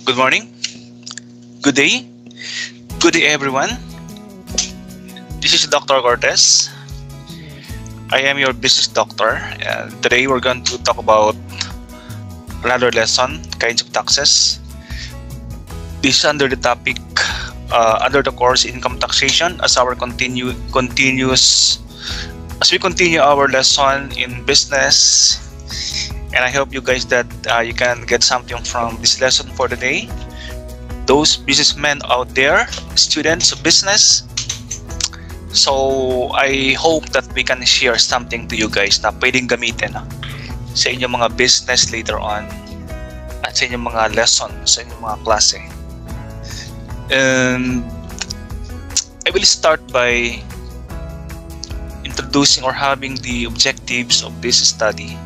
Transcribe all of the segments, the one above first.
Good morning, good day, everyone. This is Dr. Cortez. I am your business doctor, and today we're going to talk about another lesson, kinds of taxes. This is under the topic, under the course income taxation, as we continue our lesson in business. And I hope you guys that you can get something from this lesson for today. Those businessmen out there, students of business. So I hope that we can share something to you guys na pwedeng gamitin sa inyong mga business later on at sa inyong mga lesson, sa inyong mga klase. And I will start by introducing or having the objectives of this study.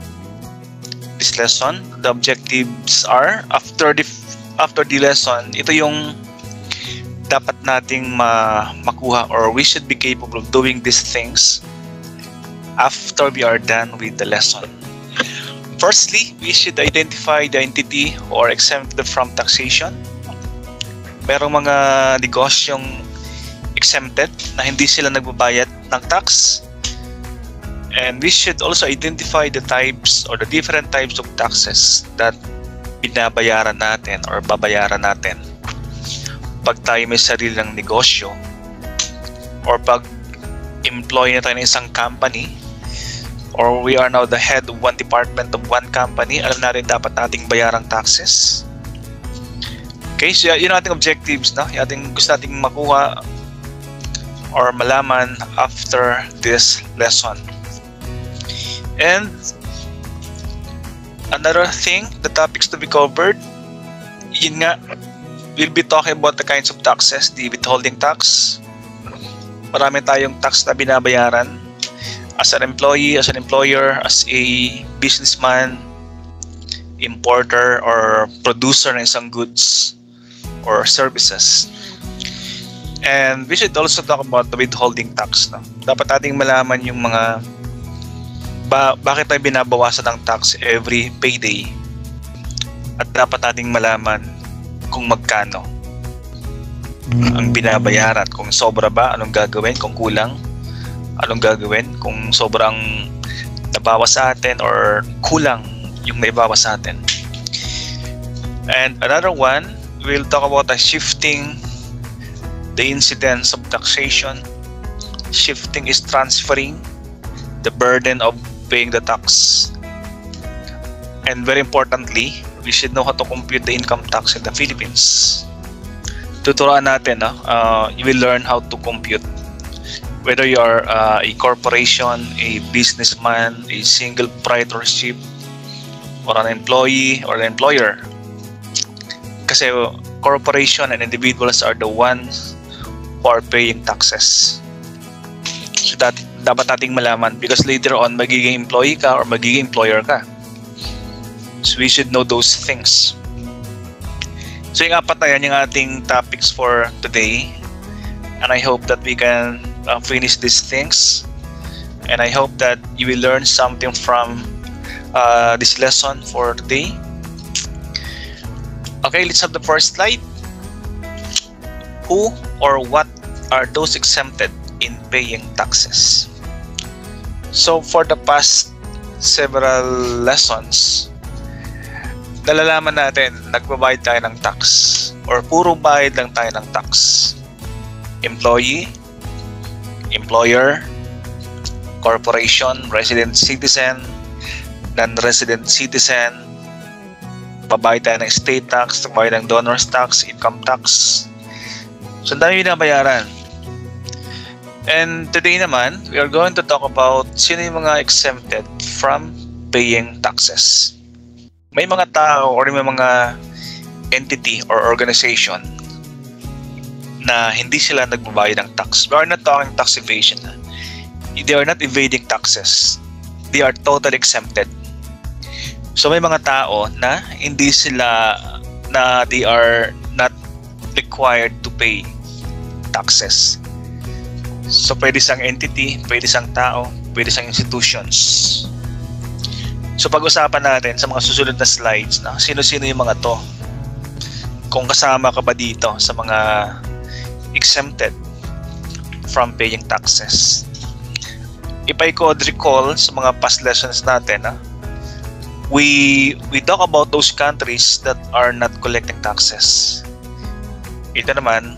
This lesson, the objectives are after the lesson, ito yung dapat nating makuha, or we should be capable of doing these things after we are done with the lesson. Firstly, we should identify the entity or exempted from taxation. Merong mga negosyong exempted na hindi sila nagbabayad ng tax. And we should also identify the types or the different types of taxes that binabayaran natin or babayaran natin pag tayo may sariling negosyo or pag employee na tayo ng isang company or we are now the head of one department of one company. Alam natin dapat nating bayarang taxes. Okay, so yun ang ating objectives, no? Yung ating gusto nating makuha or malaman after this lesson. And another thing, the topics to be covered, yun nga, we'll be talking about the kinds of taxes, the withholding tax. Marami tayong tax na binabayaran as an employee, as an employer, as a businessman, importer, or producer ng isang goods or services. And we should also talk about the withholding tax. No? Dapat nating malaman yung mga bakit tayo binabawasan ng tax every payday, at dapat nating malaman kung magkano ang binabayaran, kung sobra ba, anong gagawin, kung kulang, anong gagawin, kung sobrang nabawas sa atin or kulang yung naibawas sa atin. And another one, we'll talk about shifting the incidence of taxation. Shifting is transferring the burden of paying the tax. And very importantly, we should know how to compute the income tax in the Philippines. Tuturuan natin, you will learn how to compute whether you are a corporation, a businessman, a single proprietorship, or an employee or an employer. Kasi corporation and individuals are the ones who are paying taxes. So that dapat nating malaman, because later on magiging employee ka or magiging employer ka. So we should know those things. So yung apat na yan yung ating topics for today, and I hope that we can finish these things, and I hope that you will learn something from this lesson for today. Okay, let's have the first slide. Who or what are those exempted in paying taxes? So for the past several lessons, nalalaman natin nagbabayad tayo ng tax or puro bayad lang tayo ng tax. Employee, employer, corporation, resident citizen, non-resident citizen, babayad tayo ng state tax, babayad ng donor's tax, income tax. So ang dami binabayaran. And today naman, we are going to talk about sino yung mga exempted from paying taxes. May mga tao or may mga entity or organization na hindi sila nagbabayad ng tax. We are not talking tax evasion. They are not evading taxes. They are totally exempted. So may mga tao na hindi sila, na they are not required to pay taxes. So pwede siyang entity, pwede siyang tao, pwede siyang institutions. So pag-usapan natin sa mga susunod na slides na sino-sino yung mga to. kung kasama ka ba dito sa mga exempted from paying taxes. If I could recall sa mga past lessons natin, we talk about those countries that are not collecting taxes. Ito naman,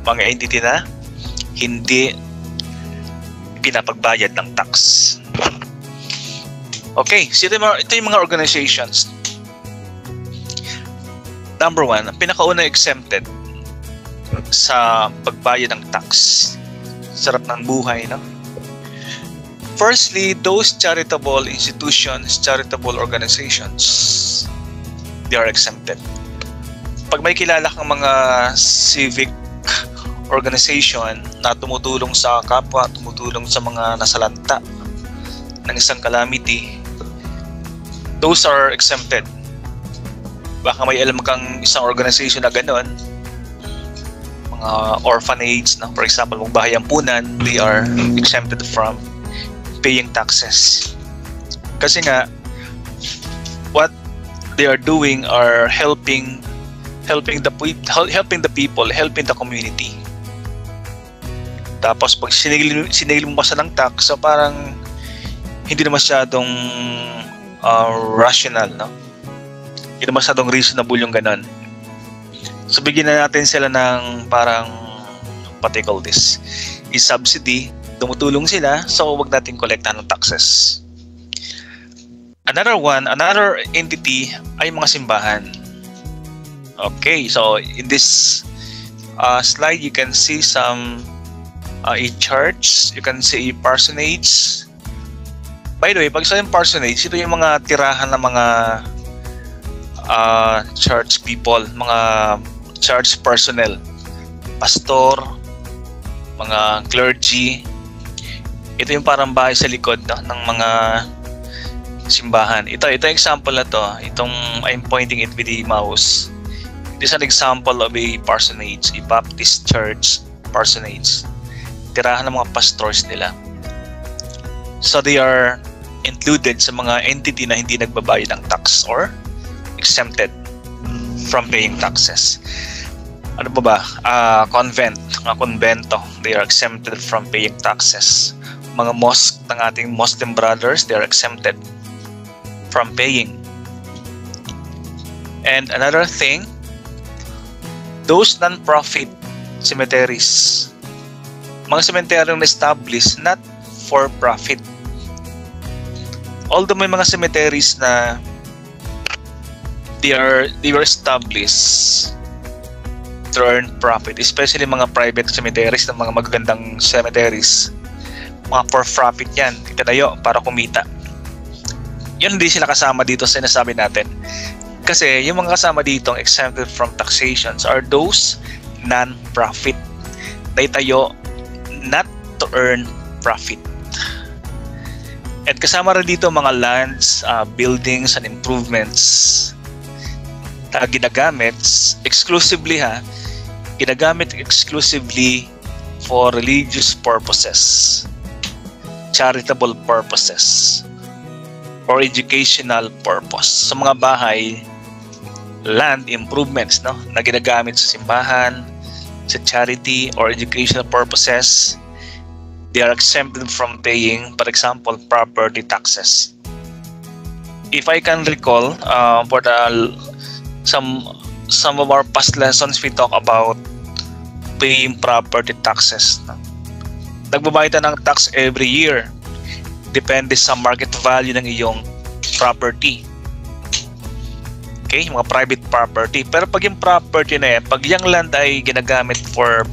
mga entity na hindi pinapagbayad ng tax. Okay, so ito yung mga organizations. Number 1, ang pinakauna exempted sa pagbayad ng tax. Sarap ng buhay, no? Firstly, those charitable institutions, charitable organizations, they are exempted. Pag may kilala kang mga civic organization na tumutulong sa kapwa, tumutulong sa mga nasalanta ng isang calamity, those are exempted. Baka may alam kang isang organization na gano'n, mga orphanage, no? For example, Magbahay Ampunan, they are exempted from paying taxes. Kasi nga, what they are doing are helping the people, helping the community. Tapos pag sinigil mo pa sa ng tax, so parang hindi na masyadong rational, no? Hindi na masyadong reasonable yung ganon. So bigyan na natin sila ng parang, what they call this, is subsidy. Tumutulong sila, so wag natin kolektahan ng taxes. Another entity ay mga simbahan. Okay, so in this slide, you can see some a church, you can see a parsonage. By the way, pag sa parsonage, ito yung mga tirahan ng mga church people, mga church personnel, pastor, mga clergy. Ito yung parang bahay sa likod, no, ng mga simbahan. Ito example na to. Itong I'm pointing it with the mouse. It is an example of a parsonage, a Baptist church parsonage. Tirahan ng mga pastors nila. So they are included sa mga entity na hindi nagbabayad ng tax or exempted from paying taxes. Ano ba? Convent, mga konbento, they are exempted from paying taxes. Mga mosque ng ating Muslim brothers, they are exempted from paying. And another thing, those non-profit cemeteries, mga cemetery na established not for profit. Although may mga cemeteries na they were established to earn profit, especially mga private cemeteries ng mga magagandang cemeteries. Mga for profit yan, itatayo para kumita. Yun, hindi sila kasama dito sa sinasabi natin. Kasi yung mga kasama dito exempted from taxations are those non-profit. Naitayo not to earn profit. At kasama rin dito mga lands, buildings and improvements na ginagamit exclusively for religious purposes, charitable purposes, or educational purpose. So mga bahay, land improvements, no, na ginagamit sa simbahan, sa charity or educational purposes, they are exempted from paying, for example, property taxes. If I can recall, for some of our past lessons, we talk about paying property taxes. Nagbabayad ng tax every year. Depende sa market value ng iyong property. Okay, mga private property. Pero pag yung property na yan, pag yung land ay ginagamit for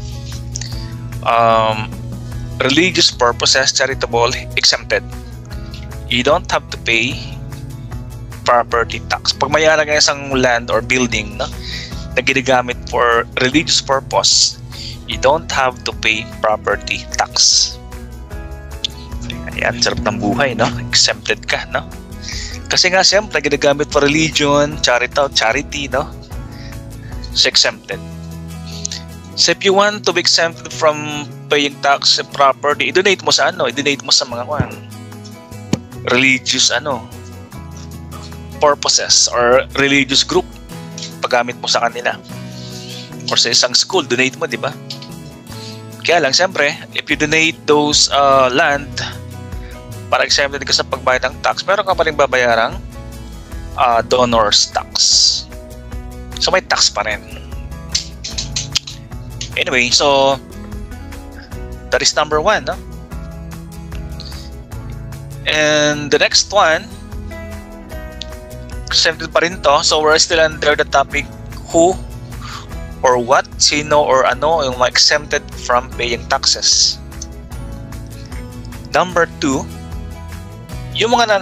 religious purposes, charitable, exempted. You don't have to pay property tax. Pag mayroon ka isang land or building, no, na ginagamit for religious purpose, you don't have to pay property tax. Ayan, sarap ng buhay, no? Exempted ka, no? Kasi nga, siyempre, ginagamit for religion, charity, no? So, exempted. So, if you want to be exempted from paying tax and property, i-donate mo sa ano? I-donate mo sa mga religious, purposes or religious group. Paggamit mo sa kanila. or sa isang school, donate mo, di ba? Kaya lang, siyempre, if you donate those land, para exempted ka sa pagbayad ng tax, meron ka pa rin babayarang donor's tax. So, may tax pa rin. Anyway, so, that is number 1, no? And the next one, exempted pa rin to. So we're still under the topic who or what, sino or ano yung exempted from paying taxes. Number 2, yung mga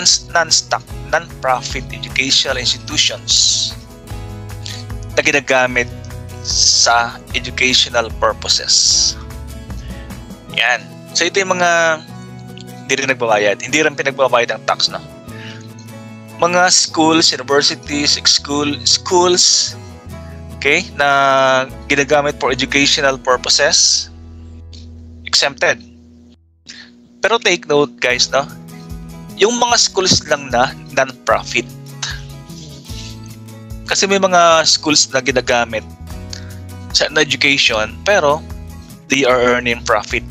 non-profit educational institutions na ginagamit sa educational purposes. Yan. So ito yung mga hindi rin nagbabayad. Hindi rin pinagbabayad ang tax, no? Mga schools, universities, schools, okay, na ginagamit for educational purposes, exempted. Pero take note, guys, no? Yung mga schools lang na non-profit. Kasi may mga schools na ginagamit sa education, pero they are earning profit.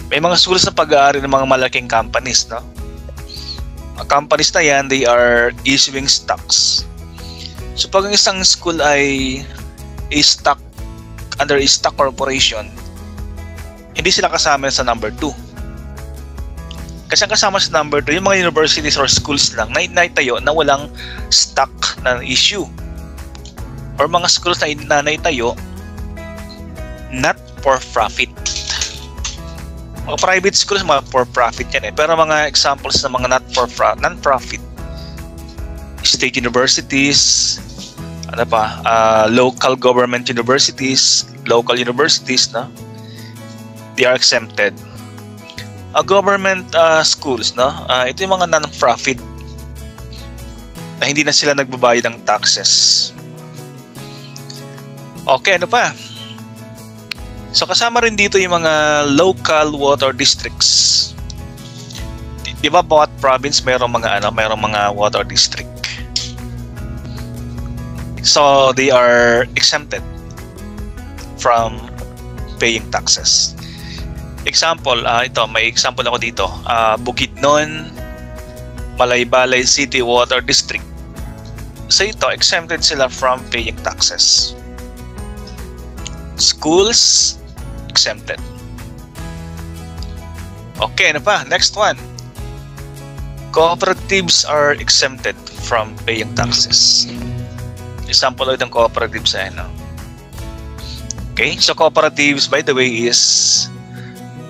May mga schools na pag-aari ng mga malaking companies, no? Ang companies na yan, they are issuing stocks. So pag ang isang school ay stock under a stock corporation, hindi sila kasama sa number 2. Kasi ang kasama sa number 2, yung mga universities or schools lang na naitayo na walang stock na issue. Or mga schools na naitayo not for profit. Mga private schools, mga for-profit yan eh. Pero mga examples ng mga non-profit, state universities, ano pa, local government universities, local universities, no? They are exempted. Government schools, no? Ito yung mga non-profit na hindi na sila nagbabayad ng taxes. Okay, ano pa? So kasama rin dito yung mga local water districts. Di ba bawat province mayroong mga water district. So they are exempted from paying taxes. Example, may example ako dito. Bukidnon, Malaybalay City Water District. So ito, exempted sila from paying taxes. Schools, exempted. Okay, ano pa? Next one. Cooperatives are exempted from paying taxes. Example ulit ng cooperatives ay ano. Okay, so cooperatives, by the way, is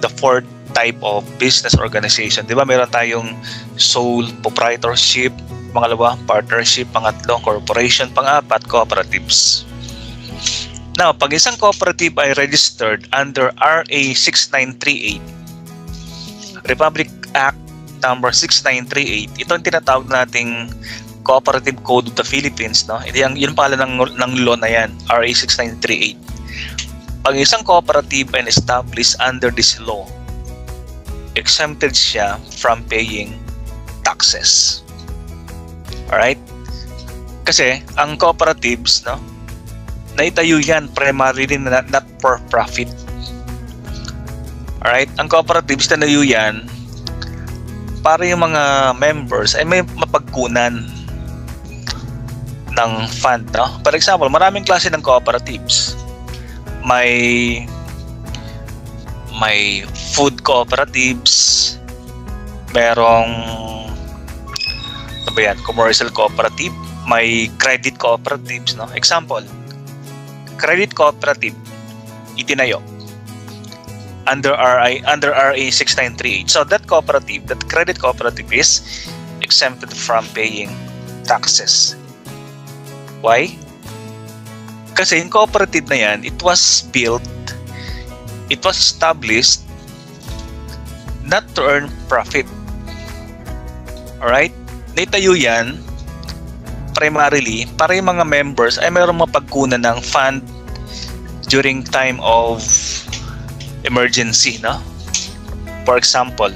the fourth type of business organization. Di ba meron tayong sole proprietorship, pangalawa, partnership, pangatlo, corporation, pang-apat, cooperatives. Now, pag isang cooperative ay registered under RA 6938, Republic Act number 6938, ito ang tinatawag nating Cooperative Code of the Philippines, no? Yun pala ng law na yan, RA 6938. Pag isang cooperative ay established under this law, exempted siya from paying taxes. Alright? Kasi ang cooperatives, no, naitayo yan primarily not for profit. Alright? Ang cooperatives tinayo yan para yung mga members ay may mapagkunan ng fund, no? For example, maraming klase ng cooperatives. May food cooperatives, merong commercial cooperative, may credit cooperatives, no? Example, credit cooperative itinayo under RA 6938. So that credit cooperative is exempted from paying taxes. Why? Kasi yung cooperative na yan, it was established not to earn profit. Alright? Naitayo yan primarily para yung mga members ay mayroong mapagkunan ng fund during time of emergency, no? For example,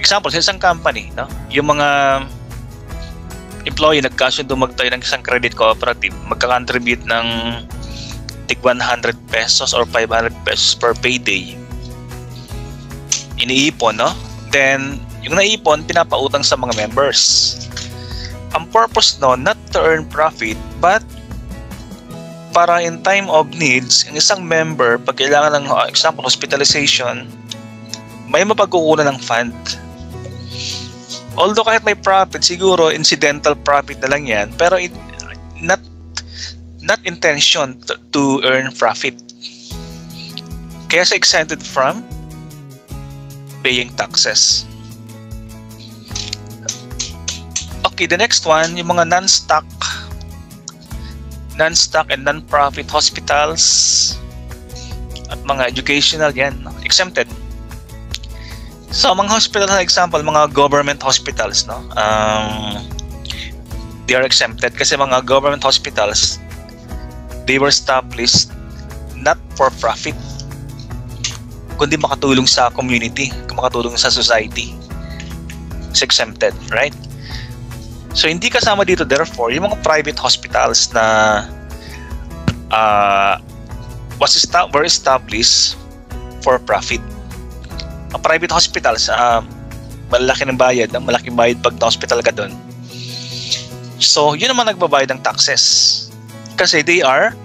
sa isang company, no? Yung mga employee nagkasundo magtayo ng isang credit cooperative, magka-contribute ng tig 100 pesos or 500 pesos per payday. Iniipon, no? Then, yung naipon, pinapautang sa mga members. Ang purpose no, not to earn profit, but para in time of needs, ang isang member, pag kailangan ng, example, hospitalization, may mapagkukunan ng fund. Although kahit may profit, siguro incidental profit na lang yan, pero not intention to earn profit. Kaya siya exempted from paying taxes. Okay, the next one, yung mga non-stock and non-profit hospitals at mga educational, yan, exempted. So, mga hospital na example, mga government hospitals, no? They are exempted kasi mga government hospitals, they were established not for profit, kundi makatulong sa community, makatulong sa society. It's exempted, right? So, hindi kasama dito, therefore, yung mga private hospitals na were established for profit. Ang private hospitals, malaki ng bayad, malaking bayad pag na-hospital ka doon. So, yun naman nagbabayad ng taxes. Kasi they are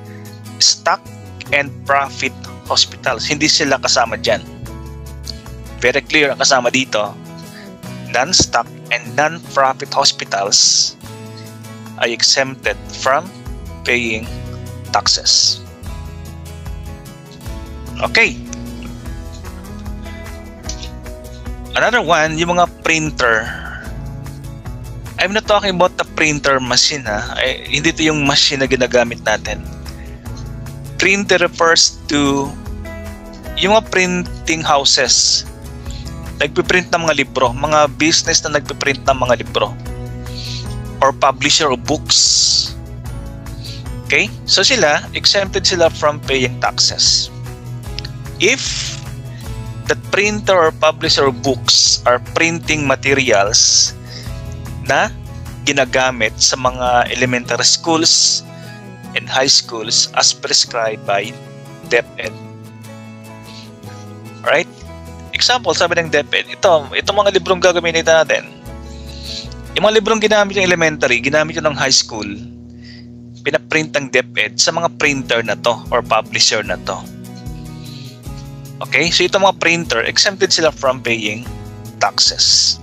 stock and profit hospitals. Hindi sila kasama dyan. Very clear ang kasama dito. Non-stock and non-profit hospitals ay exempted from paying taxes. Okay. Another one, yung mga printer. I'm not talking about the printer machine, ha. Hindi ito yung machine na ginagamit natin. Printer refers to yung mga printing houses. Nagpiprint ng mga libro, mga business na nagpiprint ng mga libro, or publisher of books. Okay? So sila, exempted sila from paying taxes. If the printer or publisher of books are printing materials na ginagamit sa mga elementary schools and high schools as prescribed by DepEd. Right? Example, sabi ng DepEd, itong mga librong gagamitin natin. Yung mga librong ginamit yung elementary, ginamit yung ng high school, pinaprint ng DepEd sa mga printer na to or publisher na to. Okay? So itong mga printer, exempted sila from paying taxes.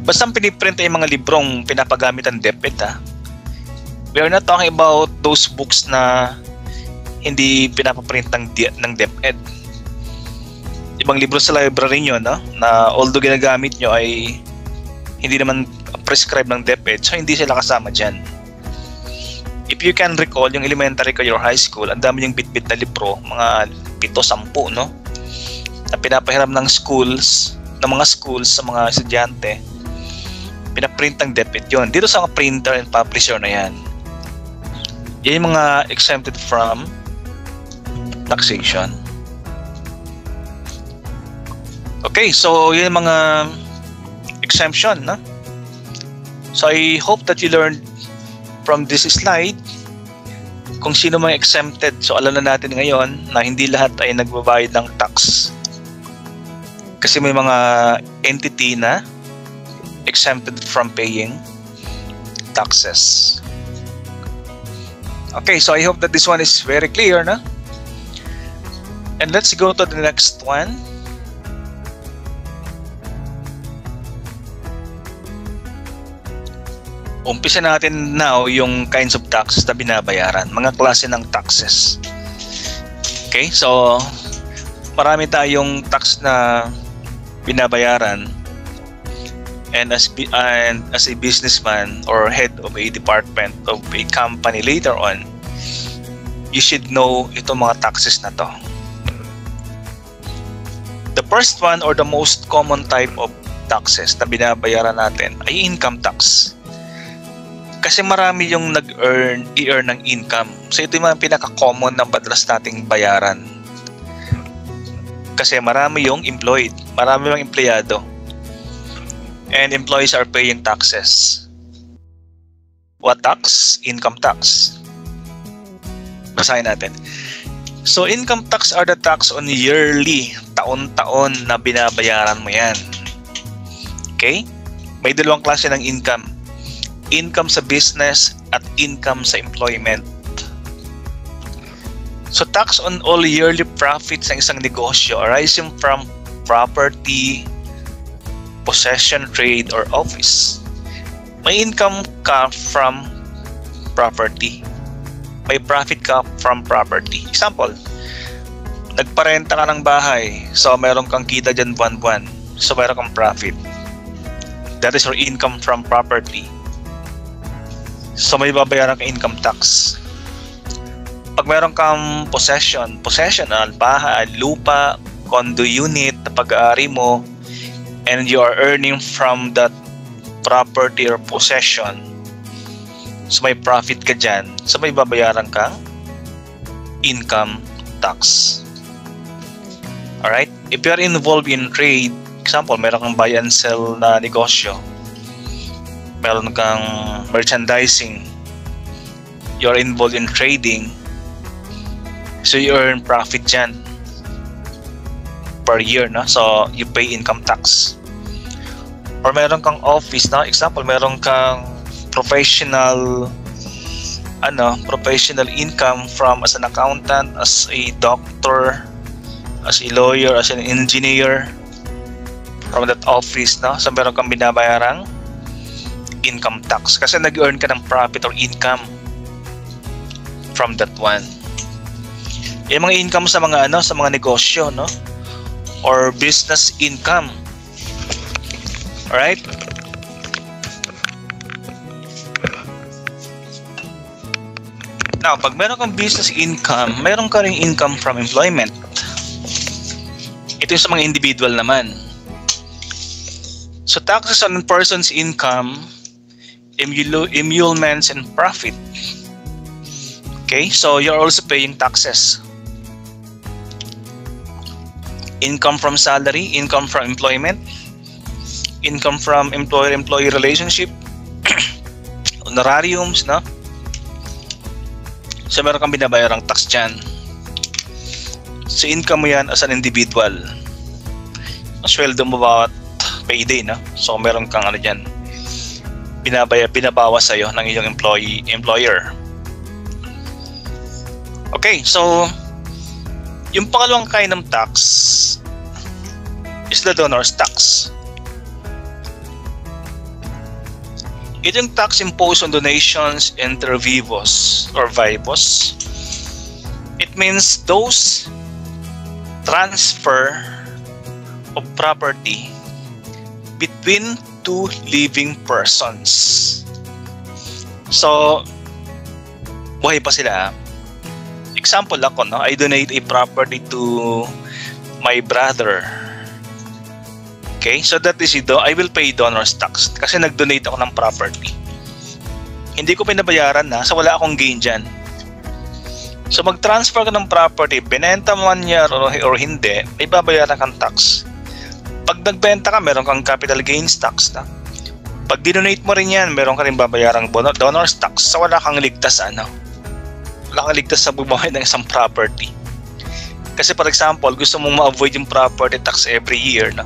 Basta piniprint ay mga librong pinapagamit ng DepEd, ha? We are not talking about those books na hindi pinapaprint ng DepEd. Ibang libro sa library nyo, no? Na although ginagamit nyo ay hindi naman prescribed ng DepEd, so hindi sila kasama dyan. If you can recall, yung elementary kayo or high school, ang dami yung bit-bit na libro, mga 7-10, no? Na pinapahiram ng schools, ng mga schools sa mga estudyante, pinaprint ng DepEd yun. Dito sa mga printer and publisher na yan, yan yung mga exempted from taxation. Okay, so yun yung mga exemption, no? So I hope that you learned from this slide kung sino mga exempted. So alam na natin ngayon na hindi lahat ay nagbabayad ng tax. Kasi may mga entity na exempted from paying taxes. Okay, so I hope that this one is very clear, no? And let's go to the next one. Umpisa natin now yung kinds of taxes na binabayaran, mga klase ng taxes. Okay, so marami tayong tax na binabayaran, and as a businessman or head of a department of a company later on, you should know itong mga taxes na to. The first one or the most common type of taxes na binabayaran natin ay income tax. Kasi marami yung i-earn ng income. So ito yung mga pinaka-common na madalas nating bayaran. Kasi marami yung employed, marami yung empleyado. And employees are paying taxes. What tax? Income tax. Basahin natin. So income tax are the tax on yearly, taon-taon na binabayaran mo yan. Okay? May dalawang klase ng income. Income sa business at income sa employment. So tax on all yearly profits ng isang negosyo arising from property, possession, trade, or office. May income ka from property. May profit ka from property. Example, nagparenta ka ng bahay, so meron kang kita dyan buwan-buwan, so meron kang profit. That is your income from property. So may babayaran kang income tax. Pag meron kang possession, bahay, lupa, condo unit na pag-aari mo, and you are earning from that property or possession, so may profit ka dyan, so may babayaran kang income tax. Alright? If you are involved in trade, example, meron kang buy and sell na negosyo, meron kang merchandising, you are involved in trading, so you earn profit dyan per year, no? So you pay income tax. Or meron kang office, no? Example, meron kang professional income from as an accountant, as a doctor, as a lawyer, as an engineer from that office, no? So meron kang binabayarang income tax kasi nag-earn ka ng profit or income from that one. Yung mga income sa mga sa mga negosyo, no? Or business income. Alright? Now, pag meron kang business income, meron ka ring income from employment. Ito yung sa mga individual naman. So, taxes on person's income, emoluments, and profit. Okay, so you're also paying taxes. Income from salary, income from employment, income from employer-employee relationship, honorariums, no? So meron kang binabayarang tax dyan. So income mo yan as an individual. Ang sweldo mo bawat payday, no? So meron kang dyan, binabawas sa'yo ng iyong employer. Okay, so yung pangalawang kind ng tax is the donor's tax. Ito yung tax imposed on donations inter vivos or vivos. It means those transfer of property between two living persons. So, buhay pa sila. Example ako, no? I donate a property to my brother. Okay, so that is it. I will pay donor's tax kasi nag-donate ako ng property. Hindi ko pinabayaran na, so wala akong gain dyan. So mag-transfer ka ng property, binenta man niya or hindi, may babayaran kang tax. Pag nagbenta ka, meron kang capital gains tax na. Pag dinonate mo rin yan, meron ka rin babayarang donor's tax. So wala kang ligtas wala kang ligtas sa bumuhay ng isang property. Kasi for example, gusto mong ma-avoid yung property tax every year, no?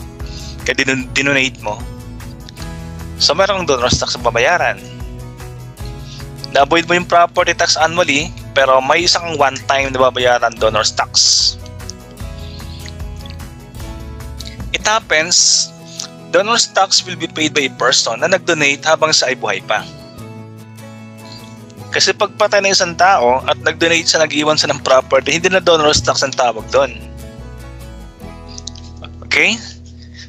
Kaya dinonate mo. So meron kang donor's tax sa babayaran. Na-avoid mo yung property tax annually, pero may isang one-time na babayaran donor's tax. It happens, donor's tax will be paid by a person na nag-donate habang siya ay buhay pa. Kasi pag patay na isang tao at nag-donate siya, nag-iwan siya ng property, hindi na donor's tax ang tawag doon. Okay?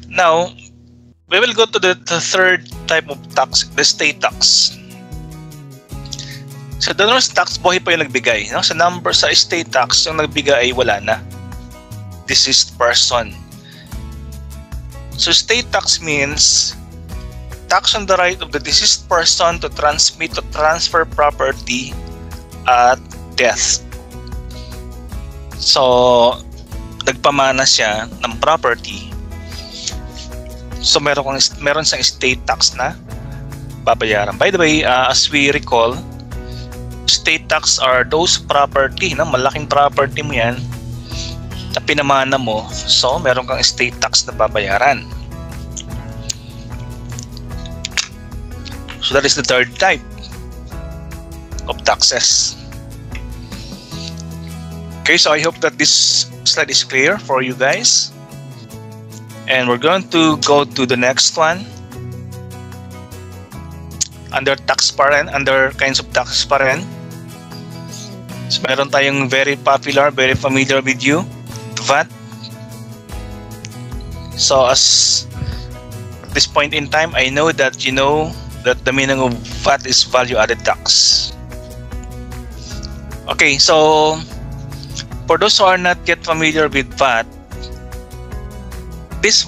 Now, we will go to the third type of tax, the estate tax. Sa donor's tax, buhay pa yung nagbigay. No? Sa estate tax, yung nagbigay ay wala na. Deceased person. So estate tax means tax on the right of the deceased person to transmit or transfer property at death. So, nagpamana siya ng property. So meron siyang estate tax na babayaran. By the way, as we recall, estate tax are those property, no? Malaking property mo yan na pinamana mo, so meron kang estate tax na babayaran. So that is the third type of taxes. Okay, so I hope that this slide is clear for you guys. And we're going to go to the next one. Under tax pa rin, under kinds of taxes pa rin. So meron tayong very popular, very familiar with you, VAT. So as at this point in time, I know that you know that the meaning of VAT is value-added tax. Okay, so for those who are not yet familiar with VAT, this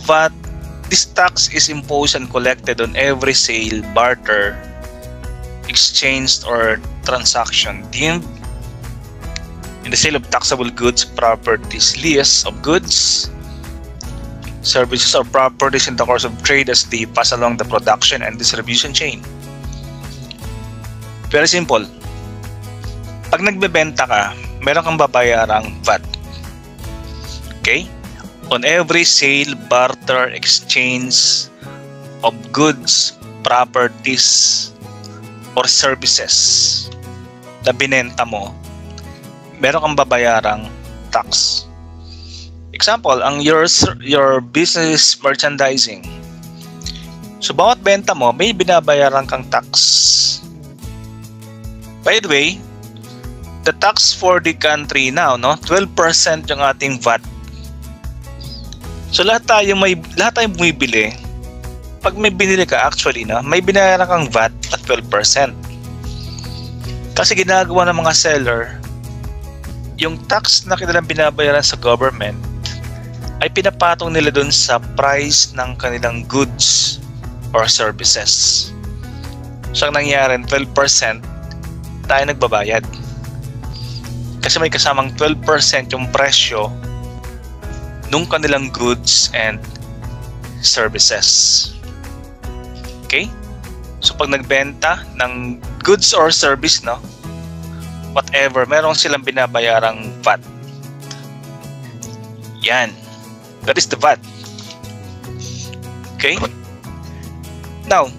tax is imposed and collected on every sale, barter, exchange, or transaction deemed in the sale of taxable goods, properties, lease of goods, services, or properties in the course of trade as they pass along the production and distribution chain. Very simple. Pag nagbebenta ka, meron kang babayarang VAT. Okay? On every sale, barter, exchange of goods, properties, or services na binenta mo, meron kang babayarang tax. Example, ang your business merchandising. So, bawat benta mo, may binabayaran kang tax. By the way, the tax for the country now, no, 12% yung ating VAT. So lahat tayong bumibili, pag may binili ka actually, no, may binayaran kang VAT at 12%. Kasi ginagawa ng mga seller, yung tax na kanilang binabayaran sa government ay pinapatong nila dun sa price ng kanilang goods or services. So ang nangyari, 12% tayo nagbabayad. Kasi may kasamang 12% yung presyo nung kanilang goods and services. Okay? So pag nagbenta ng goods or service, no, whatever, meron silang binabayarang VAT. Yan. That is the VAT. Okay? Now,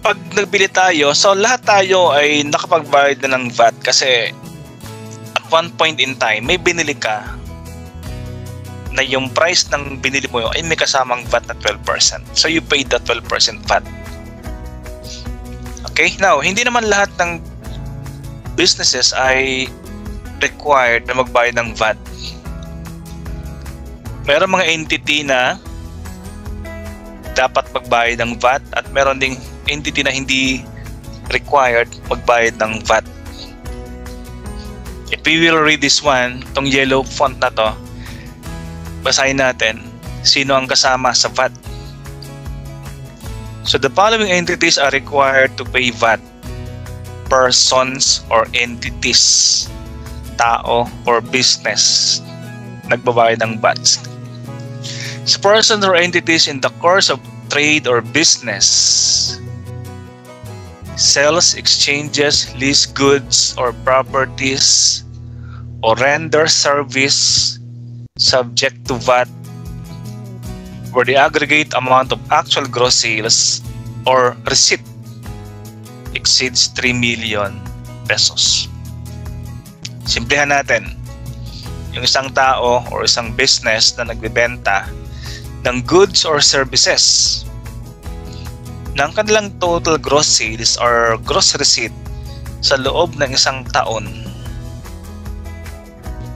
pag nagbili tayo, so lahat tayo ay nakapagbayad na ng VAT kasi at one point in time, may binili ka na yung price ng binili mo ay may kasamang VAT na 12%. So you paid the 12% VAT. Okay? Now, hindi naman lahat ng businesses ay required na magbayad ng VAT. Meron mga entity na dapat magbayad ng VAT at meron ding entity na hindi required magbayad ng VAT. If we will read this one, tong yellow font na to, basahin natin sino ang kasama sa VAT. So the following entities are required to pay VAT: persons or entities, tao or business nagbabayad ng VAT. So persons or entities in the course of trade or business, sales, exchanges, lease goods or properties, or render service subject to VAT where the aggregate amount of actual gross sales or receipt exceeds 3 million pesos. Simplihan natin. Yung isang tao or isang business na nagbebenta ng goods or services ng kanilang total gross sales or gross receipt sa loob ng isang taon,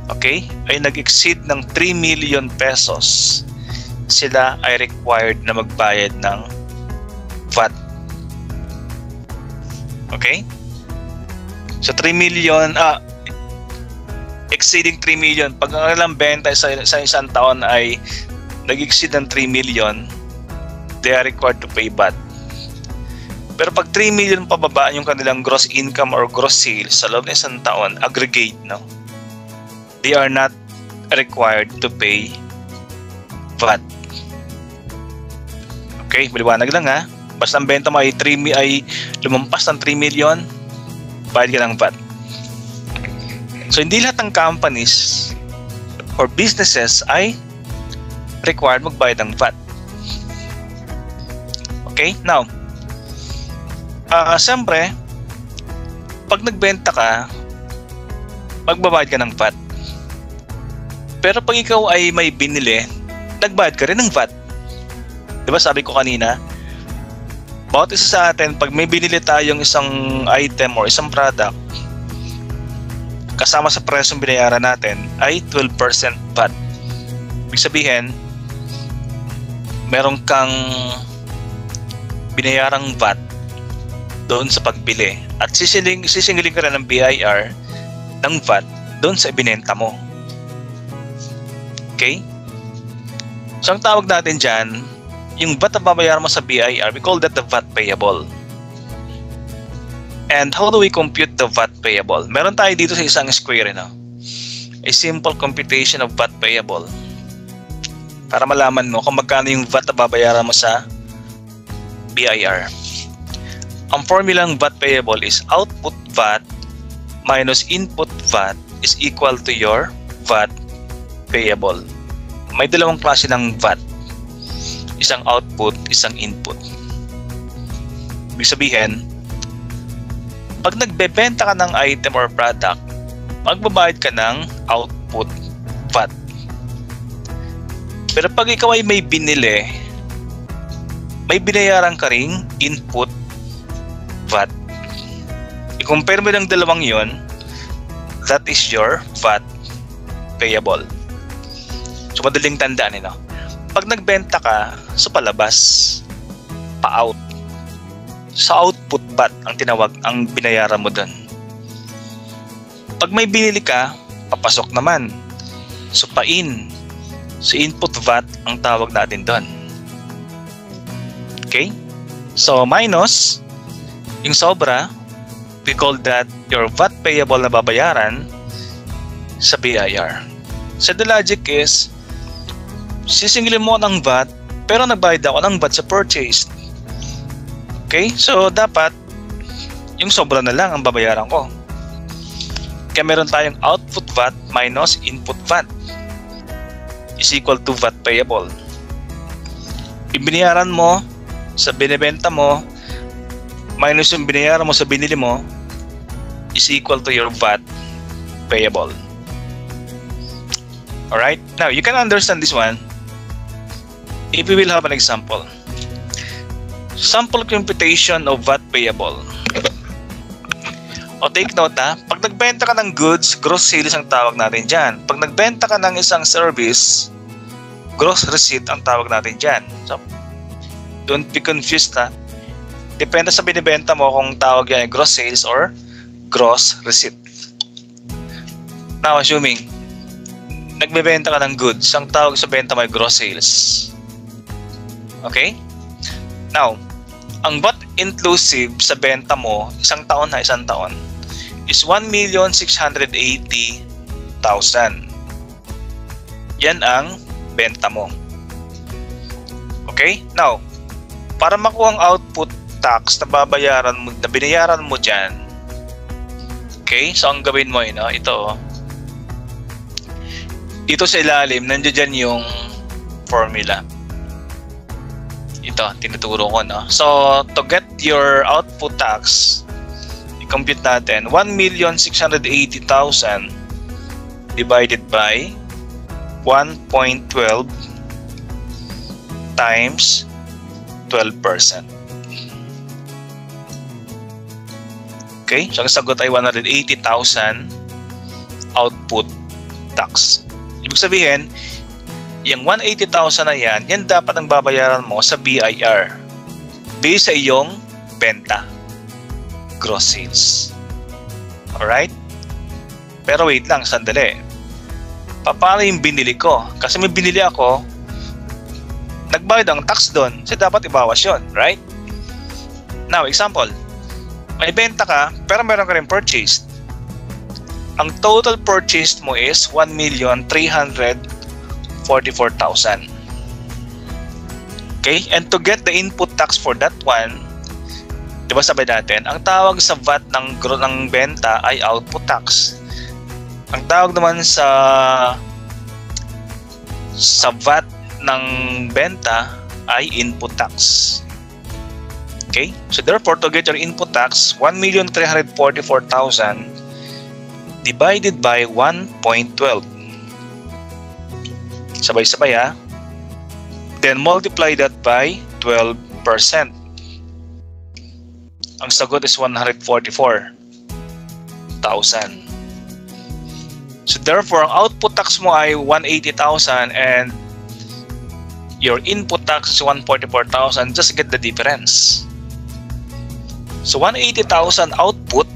okay, ay nag-exceed ng 3 million pesos, sila ay required na magbayad ng VAT. Okay? So 3 million, exceeding 3 million, pag ang kanilang benta sa isang taon ay nag-exceed ng 3 million, they are required to pay VAT. Pero pag 3 million pababa yung kanilang gross income or gross sales sa loob ng isang taon, aggregate, no, they are not required to pay VAT. Okay, maliwanag lang ha. Basta ang benta mo ay lumampas ng 3 million, bayad ka ng VAT. So, hindi lahat ng companies or businesses ay required magbayad ng VAT. Okay? Now, siyempre, pag nagbenta ka, magbabayad ka ng VAT. Pero pag ikaw ay may binili, nagbayad ka rin ng VAT. Diba sabi ko kanina, bawat isa sa atin, pag may binili tayong isang item or isang product, kasama sa presyong binayaran natin ay 12% VAT. Ibig sabihin, meron kang binayarang VAT doon sa pagbili at sisingilin ka rin ng BIR ng VAT doon sa ibinenta mo. Okay? So ang tawag natin dyan, yung VAT na babayaran mo sa BIR, we call that the VAT payable. And how do we compute the VAT payable? Meron tayo dito sa isang square, no? A simple computation of VAT payable. Para malaman mo kung magkano yung VAT na babayaran mo sa BIR. Ang formula ng VAT payable is output VAT minus input VAT is equal to your VAT payable. May dalawang klase ng VAT. Isang output, isang input. Ibig sabihin, pag nagbebenta ka ng item or product, magbabayad ka ng output VAT. Pero pag ikaw ay may binili, may binayaran ka ring input VAT. I-compare mo ng dalawang yon, that is your VAT payable. So madaling tandaan nito. Pag nagbenta ka sa palabas, pa-out. Sa output VAT ang tinawag ang binayaran mo doon. Pag may binili ka, papasok naman. So pa-in. So input VAT ang tawag natin doon. Okay? So minus yung sobra, we call that your VAT payable na babayaran sa BIR. So the logic is, sisingilin mo ng VAT, pero nagbayad ako ng VAT sa purchase. Okay? So, dapat, yung sobra na lang ang babayaran ko. Kaya meron tayong output VAT minus input VAT is equal to VAT payable. Ibinayaran mo sa binibenta mo minus yung binayaran mo sa binili mo is equal to your VAT payable. Alright? Now, you can understand this one if we will have an example. Sample computation of VAT payable. O take note ha, pag nagbenta ka ng goods, gross sales ang tawag natin dyan. Pag nagbenta ka ng isang service, gross receipt ang tawag natin dyan. So, don't be confused ha. Depende sa binibenta mo kung tawag yan ay gross sales or gross receipt. Now, assuming nagbebenta ka ng goods, ang tawag sa benta mo ay gross sales. Okay? Now, ang VAT inclusive sa benta mo, isang taon, is 1,680,000. Yan ang benta mo. Okay? Now, para makuha ang output tax na binayaran mo dyan, okay? So, ang gawin mo yun, ito, dito sa ilalim, nandiyan dyan yung formula. Ito, tinuturo ko, no? So, to get your output tax, i-compute natin, 1,680,000 divided by 1.12 times 12%. Okay? So, ang sagot ay 180,000 output tax. Ibig sabihin, yung 180,000 na yan dapat ang babayaran mo sa BIR based sa iyong benta. Gross sales. Alright? Pero wait lang, sandali. Paano yung binili ko? Kasi may binili ako, nagbayad ang tax doon, kasi dapat ibawas yun, right? Now, example, may benta ka, pero meron ka rin purchased. Ang total purchased mo is 1,344,000. Okay? And to get the input tax for that one, Diba sabi natin, ang tawag sa VAT ng benta ay output tax. Ang tawag naman sa VAT ng benta ay input tax. Okay? So therefore, to get your input tax, 1,344,000 divided by 1.12. Sabay-sabay ha. Then multiply that by 12%. Ang sagot is 144,000. So therefore, ang output tax mo ay 180,000 and your input tax is 144,000. Just get the difference. So 180,000 output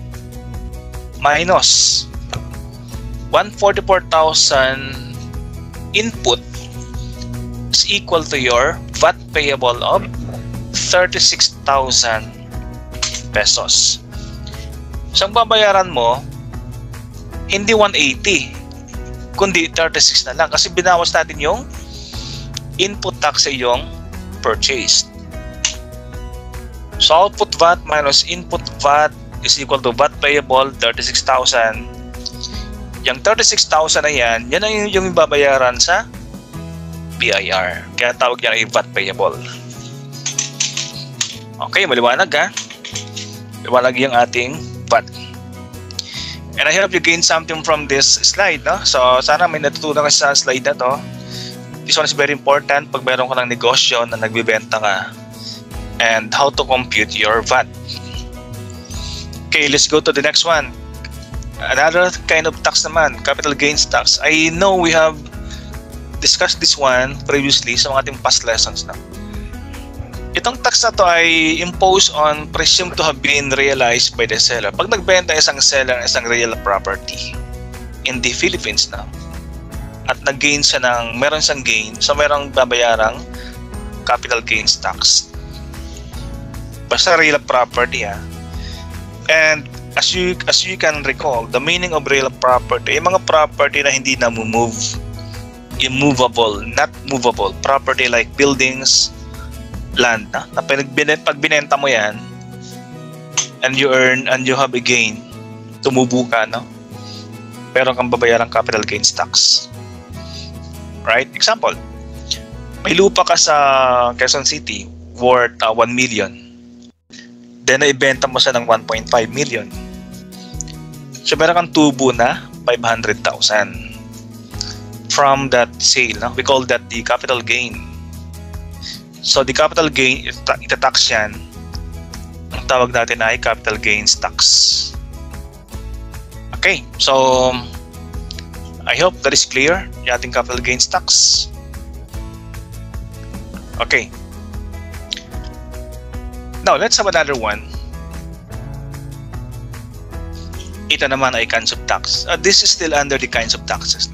minus 144,000 input is equal to your VAT payable of 36,000 pesos. So ang babayaran mo hindi 180 kundi 36 na lang kasi binawas natin yung input tax sa iyong purchase. So output VAT minus input VAT is equal to VAT payable 36,000. Yung 36,000 na yan ang yung babayaran sa BIR. Kaya tawag niya ay VAT payable. Okay, maliwanag ha? Maliwanag yung ating VAT. And I hope you gain something from this slide, no? So sana may natutunan ka sa slide na to. This one is very important pag meron ka ng negosyo na nagbibenta ka and how to compute your VAT. Okay, let's go to the next one. Another kind of tax naman, capital gains tax. I know we have discussed this one previously sa mga ating past lessons na. Itong tax na to ay imposed on presumed to have been realized by the seller. Pag nagbenta isang seller ng isang real property in the Philippines na at nag-gain siya ng, meron siyang gain, so merong babayarang capital gains tax. Basta real property ha. And as you can recall, the meaning of real property, yung mga property na hindi na move, immovable, not movable, property like buildings, land na pag binenta mo yan and you earn and you have a gain, tumubo ka, no? Pero kang babayarang capital gains tax. Right? Example, may lupa ka sa Quezon City worth 1 million. Then naibenta mo siya ng 1.5 million. So meron kang tubo na 500,000 from that sale, no? We call that the capital gain. So the capital gain, itatax yan. Ang tawag natin ay capital gains tax. Okay, so I hope that is clear, yung ating capital gains tax. Okay. Now, let's have another one. Ito naman ay kinds of tax. This is still under the kinds of taxes.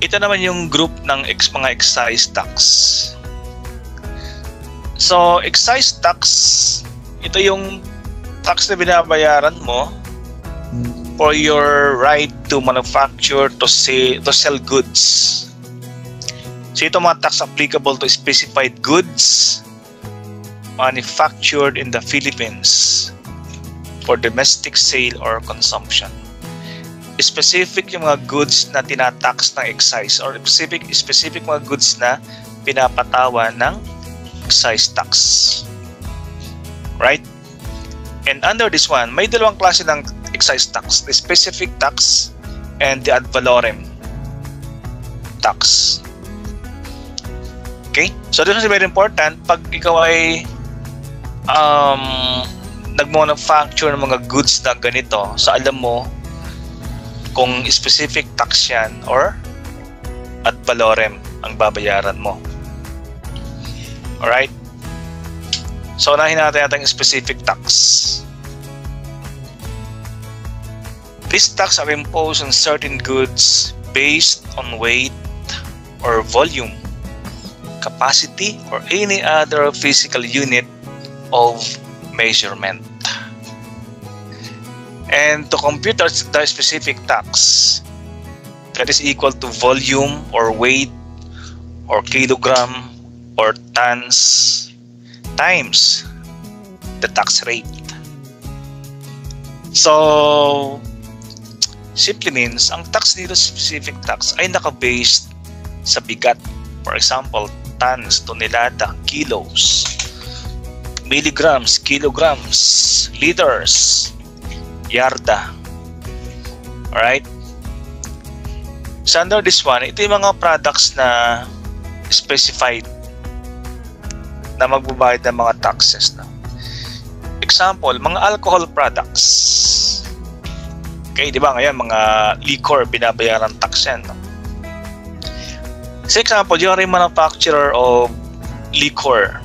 Ito naman yung group ng mga excise tax. So, excise tax, ito yung tax na binabayaran mo for your right to manufacture, to sell goods. So, ito mga tax applicable to specified goods manufactured in the Philippines for domestic sale or consumption. Specific yung mga goods na tinatax ng excise or specific mga goods na pinapatawa ng excise tax. Right? And under this one, may dalawang klase ng excise tax. The specific tax and the ad valorem tax. Okay? So this is very important. Pag ikaw ay nag-manufacture ng mga goods na ganito, so alam mo kung specific tax yan or ad valorem ang babayaran mo. Alright? So, unahin natin ang specific tax. These tax are imposed on certain goods based on weight or volume, capacity, or any other physical unit of measurement. And to compute the specific tax, that is equal to volume or weight or kilogram or tons times the tax rate. So, simply means, ang tax dito, specific tax, ay naka-based sa bigat. For example, tons, tonelada, kilos, milligrams, kilograms, liters, yarda. Alright? So under this one, ito yung mga products na specified na magbabayad ng mga taxes. No? Example, mga alcohol products. Okay, di ba ngayon mga liquor binabayaran tax yan. No? So example, you are a manufacturer of liquor.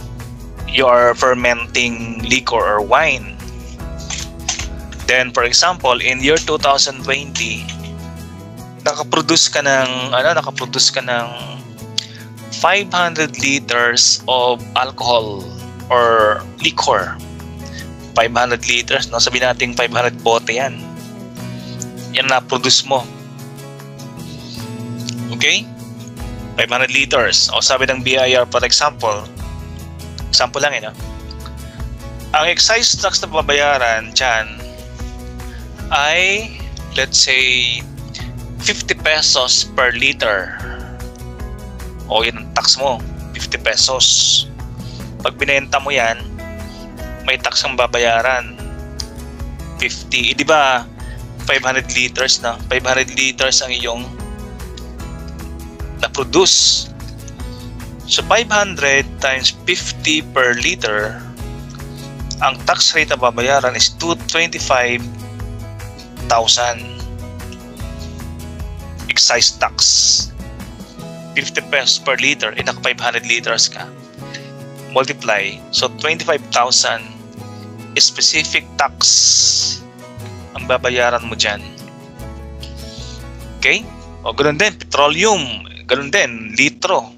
You are fermenting liquor or wine. Then for example, in year 2020, nakaproduce ka ng 500 liters of alcohol or liquor. 500 liters, no? Sabihin natin 500 bote yan. Yan na-produce mo. Okay? 500 liters. O sabi ng BIR, for example lang no? Ang excise tax na babayaran dyan ay, let's say, 50 pesos per liter. O yan ang tax mo, 50 pesos. Pag binenta mo yan, may tax ang babayaran, 50. Di ba 500 liters na? 500 liters ang iyong na-produce. So 500 times 50 per liter, ang tax rate na babayaran is 225,000 excise tax. 50 pesos per liter, naka 500 liters ka. Multiply, so 25,000 specific tax ang babayaran mo dyan. Okay? O ganoon din, petroleum, ganoon din, litro.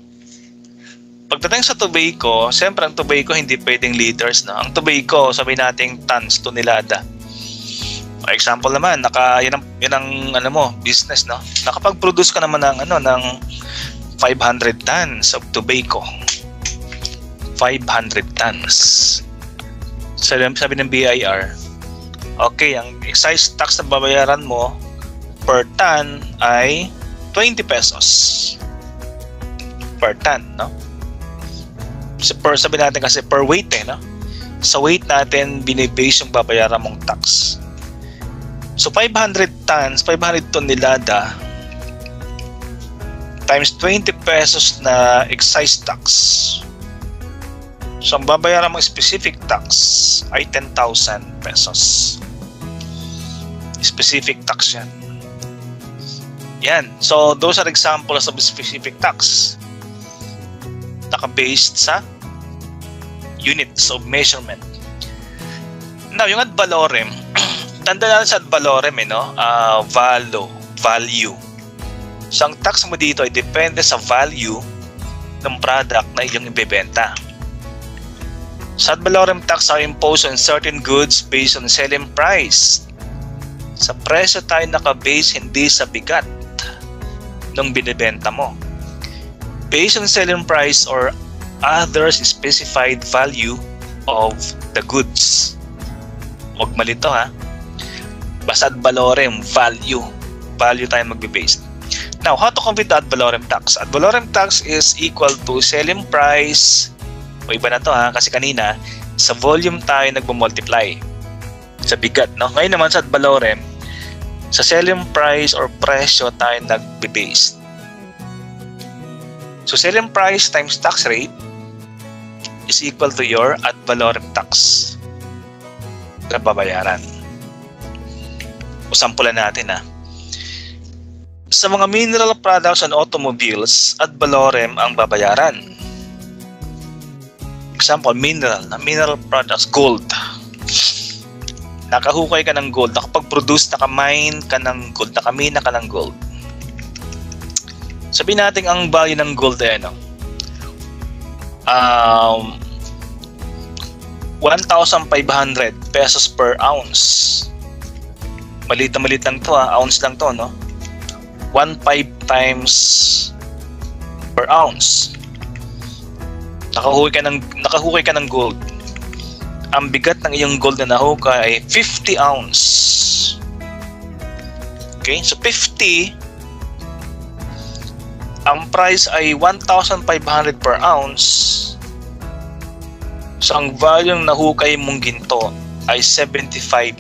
Pagdating sa tobacco, siyempre ang tobacco hindi pwedeng liters, no? Ang tobacco, sabihin natin tons, tonelada. For example naman, yan ang business, no? Nakapag-produce ka naman ng 500 tons of tobacco. 500 tons. Sabi ng BIR, okay, ang excise tax na babayaran mo per ton ay 20 pesos per ton, no? So, sabi natin kasi per weight, no? Sa weight natin binibase yung babayaran mong tax. So 500 tons, 500 tonelada times 20 pesos na excise tax. So ang babayaran mong specific tax ay 10,000 pesos. Specific tax yan. Yan. So those are examples of specific tax. Naka-based sa units of measurement. Now, yung ad valorem, tanda natin sa ad valorem, value. So, ang tax mo dito ay depende sa value ng product na iyong ibebenta. Sa ad valorem tax are imposed on certain goods based on selling price. Sa presyo tayo naka-base, hindi sa bigat ng binibenta mo. Based on selling price or others specified value of the goods. Huwag malito ha. Basta ad valorem, value. Value tayo magbe-base. Now, how to compute the ad valorem tax? Ad valorem tax is equal to selling price. O iba na to ha, kasi kanina, sa volume tayo nagmumultiply. Sa bigat, no? Ngayon naman sa ad valorem, sa selling price or presyo tayo nagbe-base. So, selling price times tax rate is equal to your ad valorem tax na babayaran. O sampulan natin ha. Sa mga mineral products and automobiles, ad valorem ang babayaran. Example, mineral products, gold. Nakahukay ka ng gold, nakapag-produce, nakamine ka ng gold, nakamina ka ng gold. Sabihin natin ang value ng gold ay 1,500 pesos per ounce. Maliit lang to ha, ounce lang to, no? 1.5 times per ounce. Nakahukay ka ng gold. ang bigat ng iyong gold na nahukay ay 50 ounce. Okay, so 50, ang price ay 1,500 per ounce. So ang value ng nahukay mong ginto ay 75,000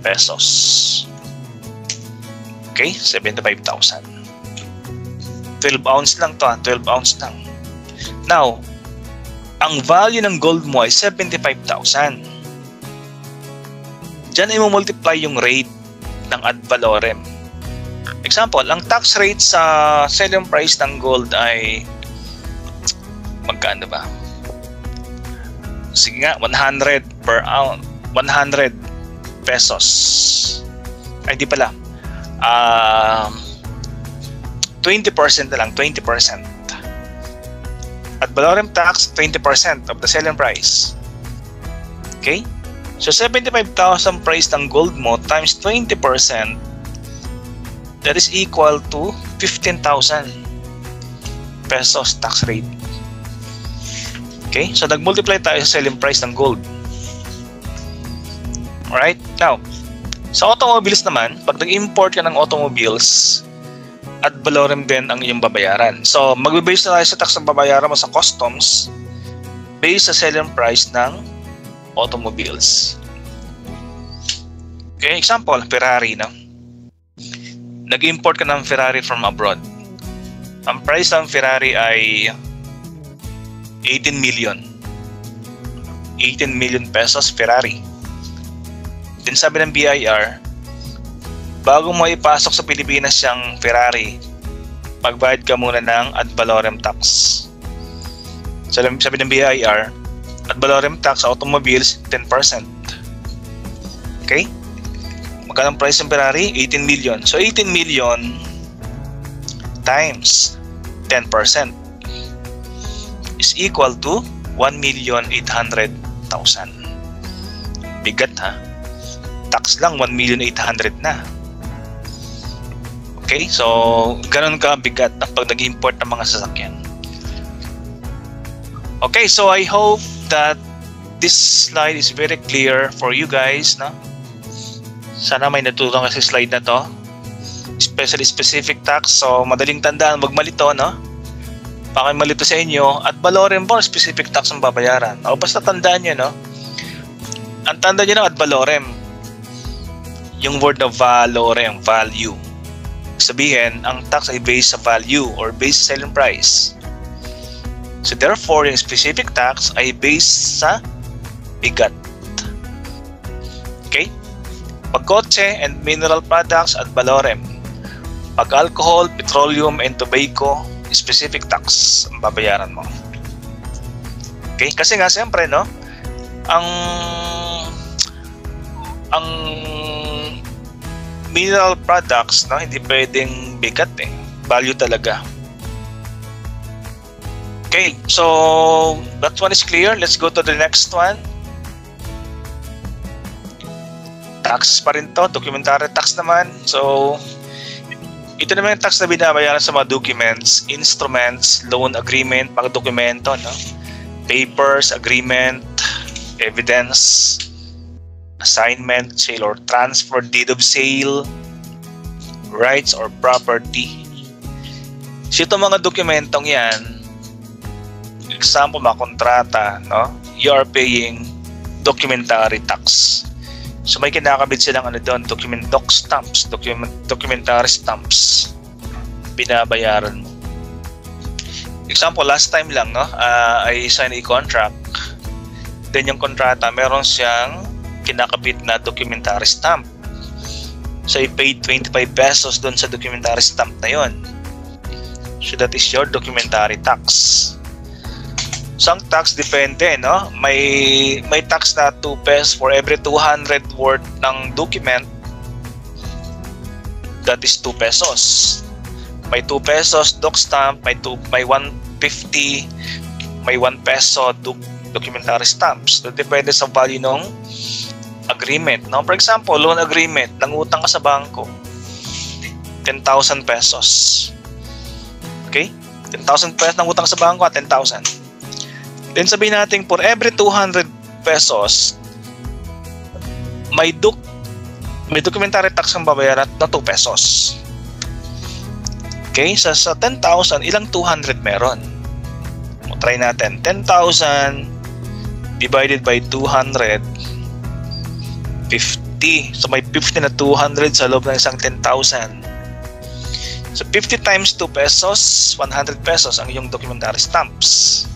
pesos. Okay, 75,000. 12 ounce lang to, 12 ounce lang. Now, ang value ng gold mo ay 75,000. Diyan ay mo-multiply yung rate ng ad valorem. Example, ang tax rate sa selling price ng gold ay magkano ba? Sige nga, 100 per ounce, 100 pesos. Ay, di pala. 20% na lang, 20%. Ad valorem tax, 20% of the selling price. Okay? So 75,000 price ng gold mo times 20%, that is equal to 15,000 pesos tax rate. Okay? So nag-multiply tayo sa selling price ng gold. Alright? Now, sa automobiles naman, pag nag-import ka ng automobiles, ad valorem din ang iyong babayaran. So magbe-base na tayo sa tax na babayaran mo sa customs based sa selling price ng automobiles. Okay, example, Ferrari, no? Nag-import ka ng Ferrari from abroad. Ang price ng Ferrari ay 18 million. 18 million pesos Ferrari. Then sabi ng BIR, bago mo ipasok sa Pilipinas yung Ferrari, magbayad ka muna ng ad valorem tax. Sabi ng BIR, ad valorem tax sa automobiles, 10%. Okay? Magkano ang price ng Ferrari? 18 million. So 18 million times 10% is equal to 1,800,000. Bigat, ha? Tax lang 1,800,000 na. Okay? So ganun ka bigat pag nag-import ng mga sasakyan. Okay, so I hope that this slide is very clear for you guys, no? Sana may natutunan ka sa slide na to. Especially specific tax, so madaling tandaan, wag malito, no? Baka malito sa inyo, at valorem po, specific tax ang babayaran. O basta tandaan nyo, no? Ang tanda nyo ng ad valorem, yung word na valorem, value. Sabihin, ang tax ay based sa value or based sa selling price. So therefore, yung specific tax ay based sa bigat. Okay? Pag kotse and mineral products, ad valorem. Pag alcohol, petroleum, and tobacco, specific tax ang babayaran mo. Okay? Kasi nga siyempre, no? Ang mineral products, no, hindi pwedeng bigat eh. Value talaga. Okay, so that one is clear. Let's go to the next one. Tax pa rin to, documentary tax naman. So ito naman yung tax na binabayaran sa mga documents, instruments, loan agreement, mga dokumento, no? Papers, agreement, evidence, assignment, sale or transfer, deed of sale, rights or property. So itong mga dokumentong yan, example, mga kontrata, no? You are paying documentary tax. So may kinakabit silang doon, doc stamps, documentary stamps. Binabayaran mo. Example, last time lang, no? I signed a contract. Then yung kontrata, meron siyang kinakabit na documentary stamp. So I paid 25 pesos doon sa documentary stamp na yon. So that is your documentary tax. So ang tax depende, no? May tax na 2 pesos for every 200 worth ng document. That is 2 pesos. May 2 pesos doc stamp, may 150, may 1 peso documentary stamps. So depende sa value ng agreement, no? For example, loan agreement, nangutang ka sa bangko, 10,000 pesos. Okay? 10,000 pesos nangutang sa bangko at 10,000. Then sabihin natin for every 200 pesos, may documentary tax ang babayaran na 2 pesos. Okay, sa 10,000, ilang 200 meron? Try natin. 10,000 divided by 200, 50. So may 50 na 200 sa loob ng isang 10,000. So 50 times 2 pesos, 100 pesos ang iyong documentary stamps.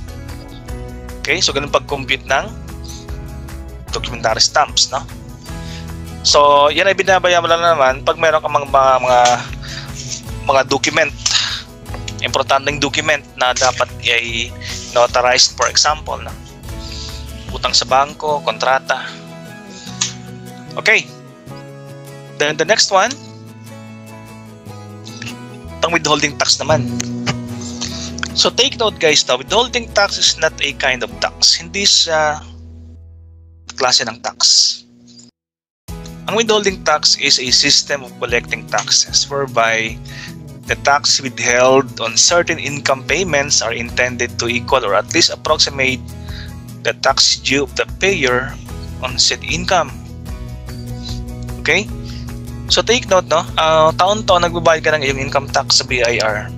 Okay, so ganun pag-compute ng documentary stamps, no? So yan ay binabayaran mo lang naman pag meron kang mga document, importanteng document na dapat ay notarized, for example, no? Utang sa bangko, kontrata. Okay. Then the next one, ang withholding tax naman. So take note guys, na withholding tax is not a kind of tax. Hindi siya klase ng tax. Ang withholding tax is a system of collecting taxes whereby the tax withheld on certain income payments are intended to equal or at least approximate the tax due of the payer on said income. Okay? So take note, no? Taon-taon nagbabayad ka ng iyong income tax sa BIR.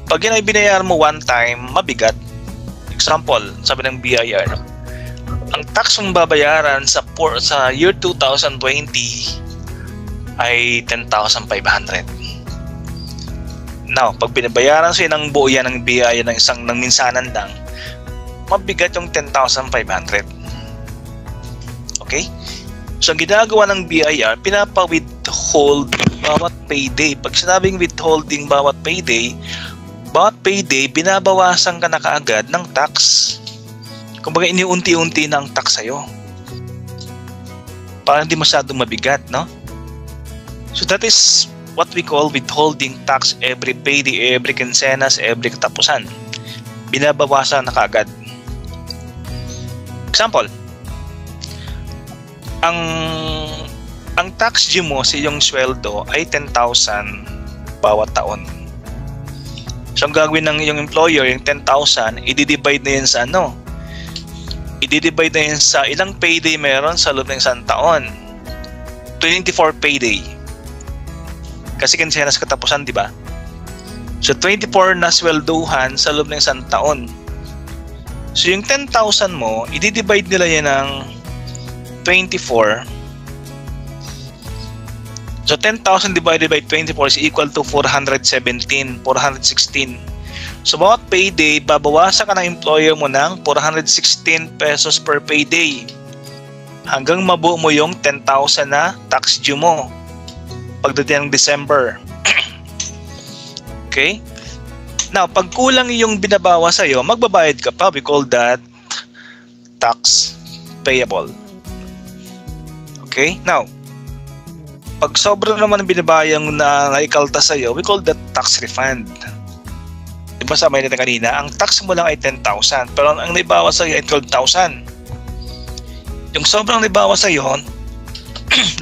Pag yan ay binayaran mo one time, mabigat. Example, sabi ng BIR, no? Ang tax mong babayaran sa year 2020 ay 10,500. Now, pag binabayaran sa'yo ng buo yan ng BIR ng minsanan lang, mabigat yung 10,500. Okay? So, ang ginagawa ng BIR, pinapa-withhold bawat payday. Pag sinabing withholding bawat payday, binabawasan ka na kaagad ng tax. Kumbaga, iniunti-unti na ang tax sa'yo. Para hindi masyadong mabigat, no? So, that is what we call withholding tax every payday, every quincenas, every katapusan. Binabawasan na kaagad. Example, ang tax due mo sa iyong sweldo ay 10,000 bawat taon. So ang gagawin ng iyong employer, yung 10,000, i-divide na yan sa ano? I-divide na yan sa ilang payday meron sa loob ng isang taon. 24 payday. Kasi kinsenas katapusan, di ba? So 24 na sweldohan sa loob ng isang taon. So yung 10,000 mo, i-divide nila yan ng 24. So 10,000 divided by 24 is equal to 416. So bawat payday, babawasan ka ng employer mo ng 416 pesos per payday hanggang mabuo mo yung 10,000 na tax due mo pagdating ng December. Okay? Now, pag kulang yung binabawa sa'yo, magbabayad ka pa. We call that tax payable. Okay? Now, pag sobra naman ang binabayang na naikalta sa'yo, we call that tax refund. Diba sabi natin kanina, ang tax mo lang ay 10,000, pero ang naibawa sa'yo ay 12,000. Yung sobrang naibawa sa'yo,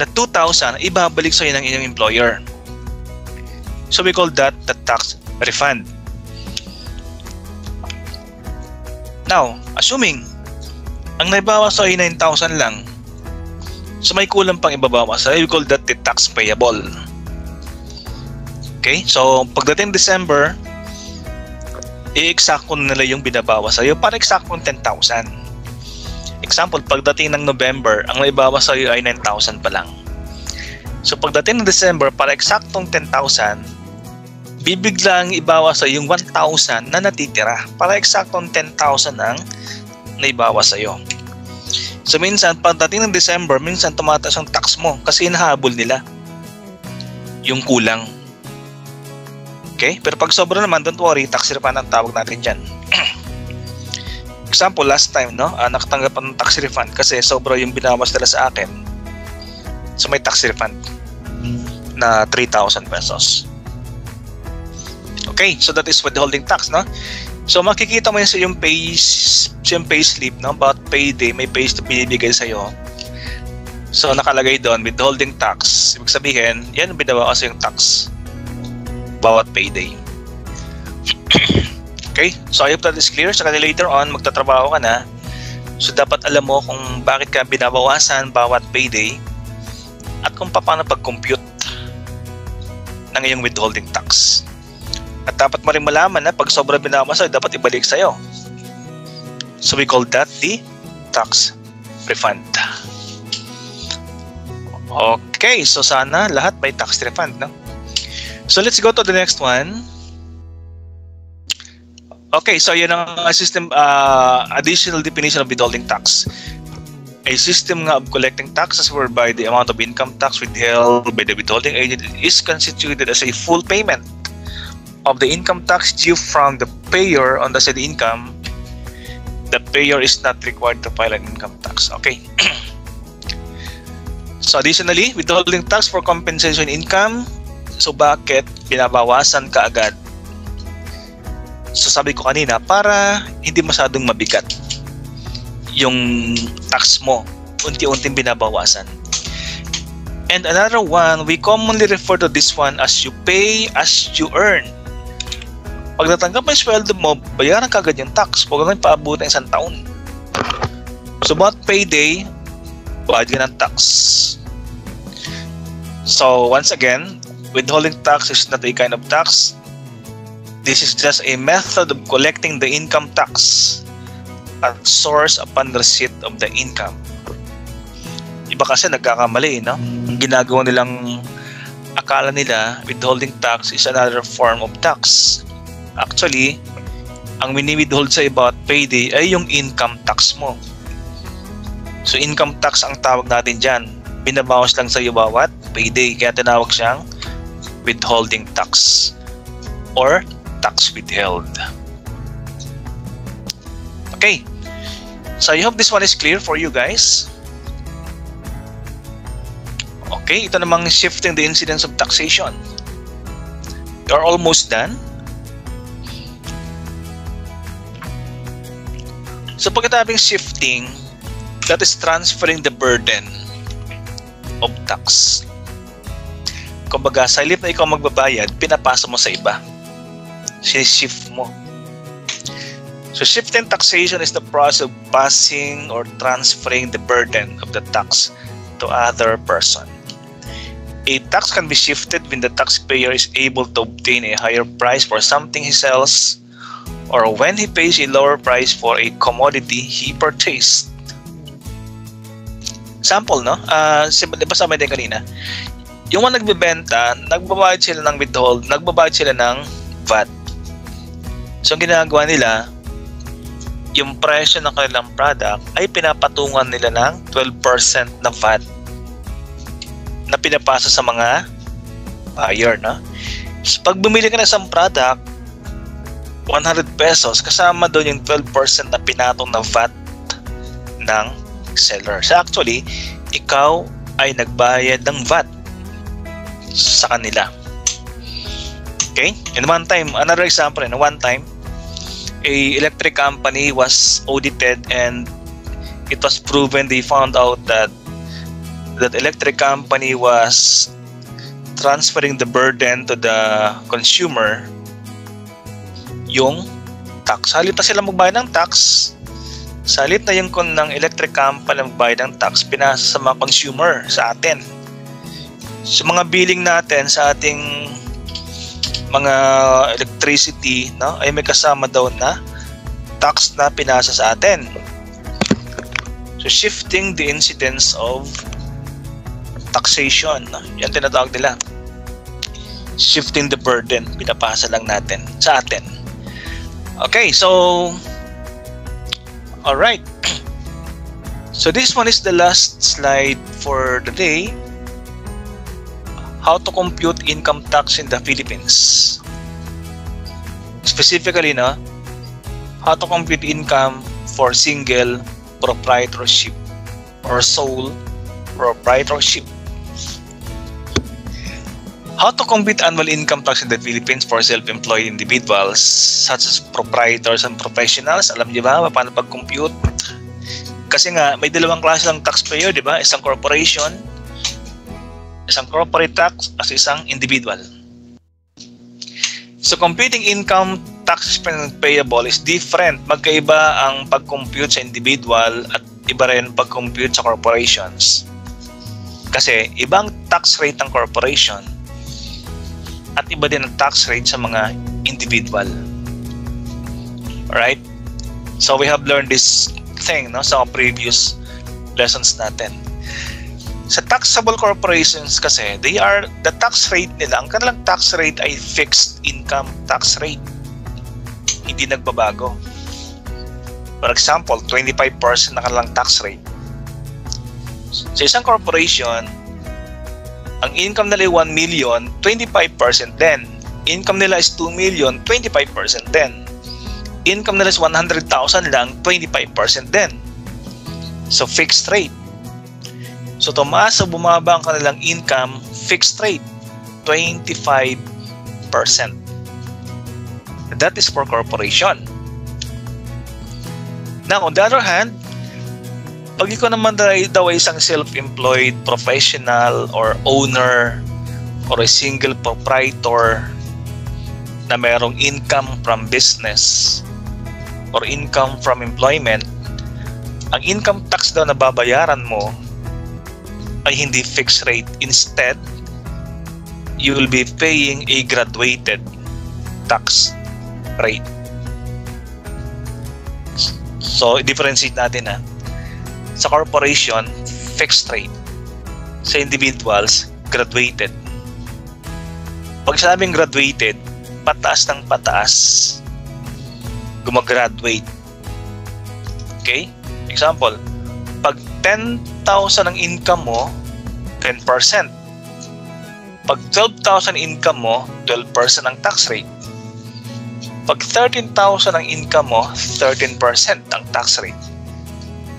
na 2,000, ibabalik sa'yo ng inyong employer. So we call that the tax refund. Now, assuming ang naibawa sa'yo ay 9,000 lang, so may kulang pang ibabawa sa'yo, we call that the tax payable. Okay? So, pagdating December, i-exact nila yung binabawa sa'yo para exactong 10,000. Example, pagdating ng November, ang naibawa sa'yo ay 9,000 pa lang. So, pagdating ng December, para exactong 10,000, bibiglang ibawa sa'yo yung 1,000 na natitira para exactong 10,000 ang naibawa sa'yo. So minsan, pagdating ng December, minsan tumataas ang tax mo kasi inahabol nila yung kulang. Okay? Pero pag sobra naman, don't worry, tax refund ang tawag natin dyan. Example, last time, no? Nakatanggap ng tax refund kasi sobra yung binawas nila sa akin. So may tax refund na 3,000 pesos. Okay, so that is withholding tax, no? So makikita mo yun sa yung payslip, no? About payday, may payslip binibigay sa'yo. So nakalagay doon, withholding tax. Ibig sabihin, yan ang binawa kasi yung tax bawat payday. Okay, so I hope that is clear. So later on, magtatrabaho ka na, So dapat alam mo kung bakit ka binabawasan bawat payday at kung paano pag-compute ng iyong withholding tax. At dapat mo rin malaman na pag sobra binabawasan, dapat ibalik sa'yo. So we call that the tax refund. Okay, so sana lahat may tax refund, no? So let's go to the next one. Okay, so yun ang system, additional definition of withholding tax. A system of collecting taxes whereby the amount of income tax withheld by the withholding agent is constituted as a full payment of the income tax due from the payer on the said income. The payer is not required to file an income tax. Okay. So additionally, withholding tax for compensation income. So bakit binabawasan ka agad? So sabi ko kanina, para hindi masyadong mabigat yung tax mo, unti-unting binabawasan. And another one, we commonly refer to this one as you pay as you earn. Pag natanggap mo yung sweldo mo, bayaran ka agad yung tax. Huwag kang paabutin isang taon. So about payday, bayad ka ng tax. So once again, withholding tax is not a kind of tax. This is just a method of collecting the income tax at source upon receipt of the income. Iba kasi nagkakamali, no? Ang ginagawa nilang akala nila, withholding tax is another form of tax. Actually, ang wini-withhold sa about payday ay yung income tax mo. So income tax ang tawag natin dyan. Binabawas lang sa iyo bawat payday. Kaya tinawag siyang withholding tax or tax withheld. Okay. So I hope this one is clear for you guys. Okay, ito namang shifting the incidence of taxation. You're almost done. So pagkataping shifting, that is transferring the burden of tax. Kumbaga, sa halip na ikaw magbabayad, pinapasa mo sa iba. Shift mo. So shifting taxation is the process of passing or transferring the burden of the tax to other person. A tax can be shifted when the taxpayer is able to obtain a higher price for something he sells, or when he pays a lower price for a commodity he purchased. Sample, no? Di ba sabi din kanina? Yung mga nagbebenta, nagbabayad sila ng withhold, nagbabayad sila ng VAT. So, ang ginagawa nila, yung presyo ng kanilang product ay pinapatungan nila ng 12% na VAT na pinapasa sa mga buyer, no? So, pag bumili ka ng isang product, 100 pesos, kasama doon yung 12% na pinatong na VAT ng seller. So actually, ikaw ay nagbayad ng VAT sa kanila. Okay? And one time, another example, one time, a electric company was audited and it was proven, they found out that that electric company was transferring the burden to the consumer yung tax. Halip na sila magbayad ng tax, sa halip na yung ng electric company magbayad ng tax, pinasa sa mga consumer, sa atin. So mga billing natin sa ating mga electricity, no, ay may kasama daw na tax na pinasa sa atin. So shifting the incidence of taxation, no? Yan tinatawag nila. Shifting the burden, pinapasa lang natin sa atin. Okay, so all right. So this one is the last slide for the day. How to compute income tax in the Philippines. Specifically, no, how to compute income for single proprietorship or sole proprietorship. How to compute annual income tax in the Philippines for self-employed individuals such as proprietors and professionals. Alam niyo ba paano pag-compute? Kasi nga may dalawang klase ng taxpayer, di ba? Isang corporation, isang corporate tax, at isang individual. So computing income tax expense payable is different. Magkaiba ang pag-compute sa individual at iba rin pag-compute sa corporations. Kasi ibang tax rate ng corporation at iba din ang tax rate sa mga individual. Alright? So we have learned this thing, no, sa previous lessons natin. Sa taxable corporations kasi, the tax rate nila, ang kanilang tax rate ay fixed income tax rate. Hindi nagbabago. For example, 25% na kanilang tax rate. Sa isang corporation, ang income nila ay 1 million, 25% din. Income nila is 2 million, 25% din. Income nila is 100,000 lang, 25% din. So, fixed rate. So, tumaas o bumaba ang kanilang income, fixed rate, 25%. That is for corporation. Now, on the other hand, pag ikaw naman daw ay isang self-employed professional or owner or a single proprietor na mayroong income from business or income from employment, ang income tax daw na babayaran mo ay hindi fixed rate. Instead, you will be paying a graduated tax rate. So, i-differentiate natin ha. Sa corporation, fixed rate. Sa individuals, graduated. Pag sinabing graduated, pataas ng pataas. Gumagraduate. Okay? Example, pag 10,000 ang income mo, 10%. Pag 12,000 income mo, 12% ang tax rate. Pag 13,000 ang income mo, 13% ang tax rate.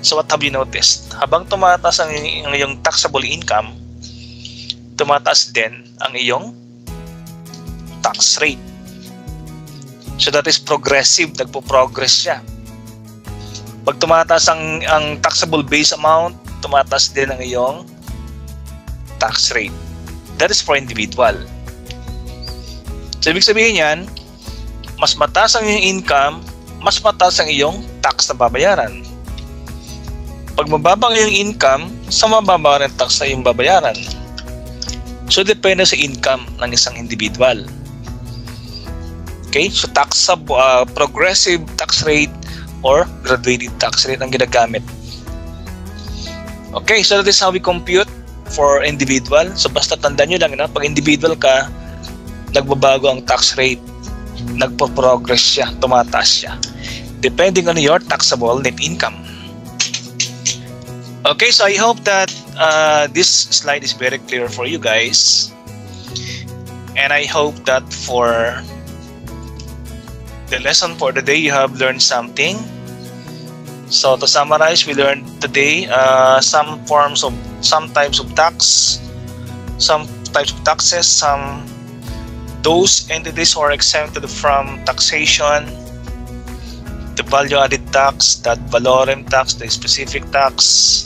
So what have you noticed? Habang tumataas ang iyong taxable income, tumataas din ang iyong tax rate. So that is progressive, nagpo-progress siya. Pag tumataas ang taxable base amount, tumataas din ang iyong tax rate. That is for individual. So, ibig sabihin yan, mas mataas ang iyong income, mas mataas ang iyong tax na babayaran. Pag mababa ang iyong income, sa mababa rin tax na iyong babayaran. So, depende sa income ng isang individual. Okay? So, progressive tax rate or graduated tax rate ang ginagamit. Okay, so that is how we compute for individual. So basta tandaan nyo lang, pag individual ka, nagbabago ang tax rate, nagpo-progress siya, tumataas siya, depending on your taxable net income. Okay, so I hope that this slide is very clear for you guys, and I hope that for the lesson for the day you have learned something. So to summarize, we learned today some types of tax, some types of taxes, those entities who are exempted from taxation, the value-added tax, the ad valorem tax, the specific tax,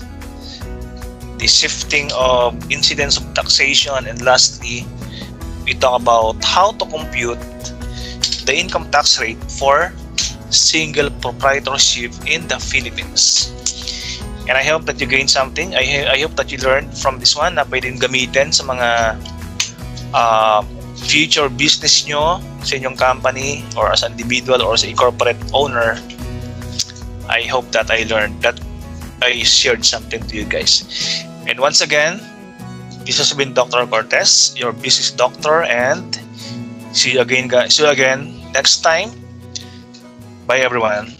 the shifting of incidence of taxation, and lastly, we talk about how to compute the income tax rate for single proprietorship in the Philippines. And I hope that you gained something. I hope that you learned from this one na pwedeng gamitin sa mga future business nyo sa inyong company or as an individual or as a corporate owner. I hope that I learned, that I shared something to you guys. And once again, this has been Dr. Cortez, your business doctor, and see you again, guys. See you again next time. Bye, everyone.